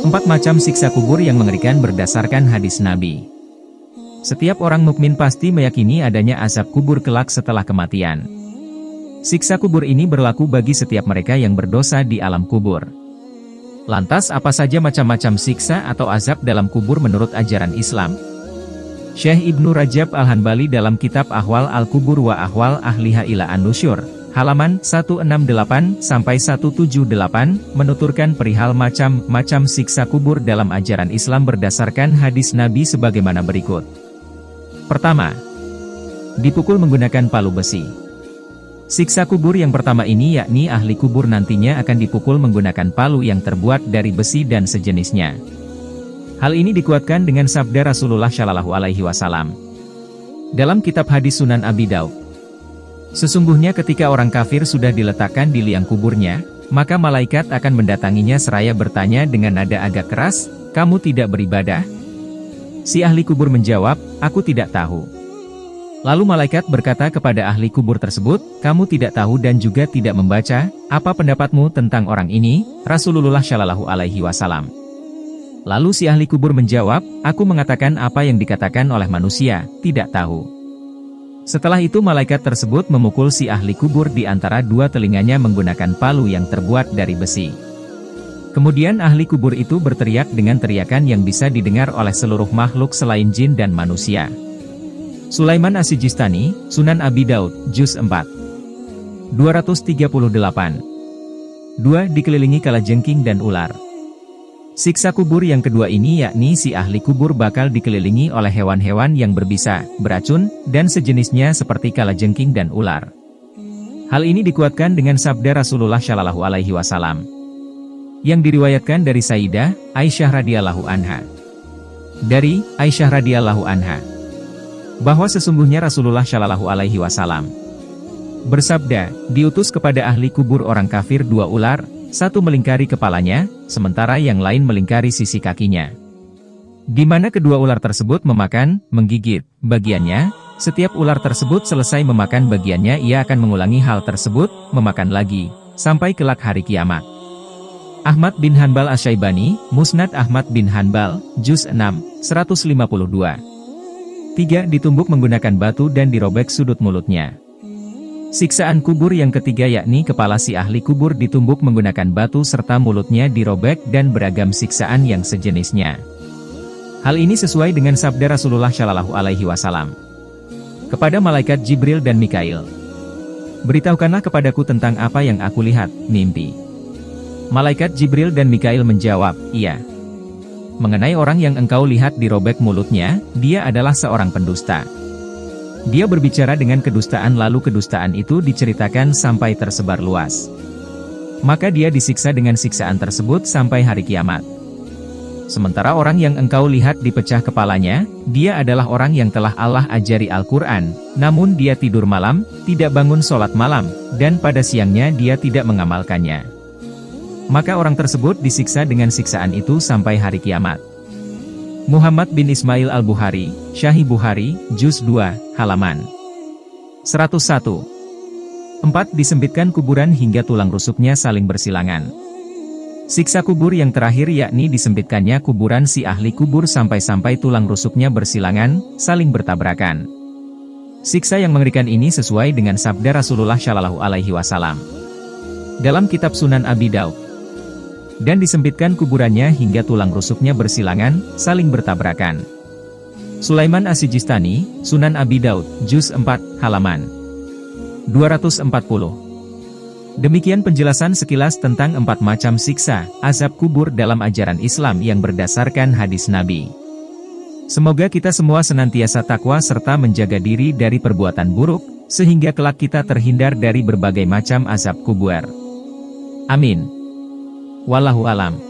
4 macam siksa kubur yang mengerikan berdasarkan hadis Nabi. Setiap orang mukmin pasti meyakini adanya azab kubur kelak setelah kematian. Siksa kubur ini berlaku bagi setiap mereka yang berdosa di alam kubur. Lantas apa saja macam-macam siksa atau azab dalam kubur menurut ajaran Islam? Syekh Ibnu Rajab Al-Hanbali dalam kitab Ahwal Al-Kubur wa Ahwal Ahliha ila An-Nusyur, halaman 168-178, menuturkan perihal macam-macam siksa kubur dalam ajaran Islam berdasarkan hadis Nabi sebagaimana berikut. Pertama, dipukul menggunakan palu besi. Siksa kubur yang pertama ini yakni ahli kubur nantinya akan dipukul menggunakan palu yang terbuat dari besi dan sejenisnya. Hal ini dikuatkan dengan sabda Rasulullah Shallallahu Alaihi Wasallam dalam kitab hadis Sunan Abi Daud. Sesungguhnya ketika orang kafir sudah diletakkan di liang kuburnya, maka malaikat akan mendatanginya seraya bertanya dengan nada agak keras, "Kamu tidak beribadah?" Si ahli kubur menjawab, "Aku tidak tahu." Lalu malaikat berkata kepada ahli kubur tersebut, "Kamu tidak tahu dan juga tidak membaca, apa pendapatmu tentang orang ini?" Rasulullah Shallallahu Alaihi Wasallam. Lalu si ahli kubur menjawab, "Aku mengatakan apa yang dikatakan oleh manusia, tidak tahu." Setelah itu malaikat tersebut memukul si ahli kubur di antara dua telinganya menggunakan palu yang terbuat dari besi. Kemudian ahli kubur itu berteriak dengan teriakan yang bisa didengar oleh seluruh makhluk selain jin dan manusia. Sulaiman As-Sijistani, Sunan Abi Daud, Juz 4. 238. 2. Dikelilingi kalajengking dan ular. Siksa kubur yang kedua ini yakni si ahli kubur bakal dikelilingi oleh hewan-hewan yang berbisa, beracun, dan sejenisnya seperti kalajengking dan ular. Hal ini dikuatkan dengan sabda Rasulullah Shallallahu Alaihi Wasallam yang diriwayatkan dari Sayyidah Aisyah radhiyallahu anha. Dari Aisyah radhiyallahu anha bahwa sesungguhnya Rasulullah Shallallahu Alaihi Wasallam bersabda, diutus kepada ahli kubur orang kafir 2 ular, satu melingkari kepalanya, sementara yang lain melingkari sisi kakinya. Di mana kedua ular tersebut memakan, menggigit bagiannya, setiap ular tersebut selesai memakan bagiannya ia akan mengulangi hal tersebut, memakan lagi, sampai kelak hari kiamat. Ahmad bin Hanbal Asy-Syaibani, Musnad Ahmad bin Hanbal, Juz 6, 152. 3. Ditumbuk menggunakan batu dan dirobek sudut mulutnya. Siksaan kubur yang ketiga yakni kepala si ahli kubur ditumbuk menggunakan batu serta mulutnya dirobek dan beragam siksaan yang sejenisnya. Hal ini sesuai dengan sabda Rasulullah Shallallahu Alaihi Wasallam kepada malaikat Jibril dan Mikail. "Beritahukanlah kepadaku tentang apa yang aku lihat, mimpi." Malaikat Jibril dan Mikail menjawab, "Iya. Mengenai orang yang engkau lihat dirobek mulutnya, dia adalah seorang pendusta. Dia berbicara dengan kedustaan lalu kedustaan itu diceritakan sampai tersebar luas. Maka dia disiksa dengan siksaan tersebut sampai hari kiamat. Sementara orang yang engkau lihat dipecah kepalanya, dia adalah orang yang telah Allah ajari Al-Quran, namun dia tidur malam, tidak bangun sholat malam, dan pada siangnya dia tidak mengamalkannya. Maka orang tersebut disiksa dengan siksaan itu sampai hari kiamat." Muhammad bin Ismail Al-Bukhari, Syahih Bukhari, Juz 2, halaman 101. 4. Disempitkan kuburan hingga tulang rusuknya saling bersilangan. Siksa kubur yang terakhir yakni disempitkannya kuburan si ahli kubur sampai-sampai tulang rusuknya bersilangan, saling bertabrakan. Siksa yang mengerikan ini sesuai dengan sabda Rasulullah Shallallahu Alaihi Wasallam dalam kitab Sunan Abi Daud. Dan disempitkan kuburannya hingga tulang rusuknya bersilangan, saling bertabrakan. Sulaiman As-Sijistani, Sunan Abi Daud, Juz 4, halaman 240. Demikian penjelasan sekilas tentang 4 macam siksa, azab kubur dalam ajaran Islam yang berdasarkan hadis Nabi. Semoga kita semua senantiasa takwa serta menjaga diri dari perbuatan buruk, sehingga kelak kita terhindar dari berbagai macam azab kubur. Amin. Wallahu alam.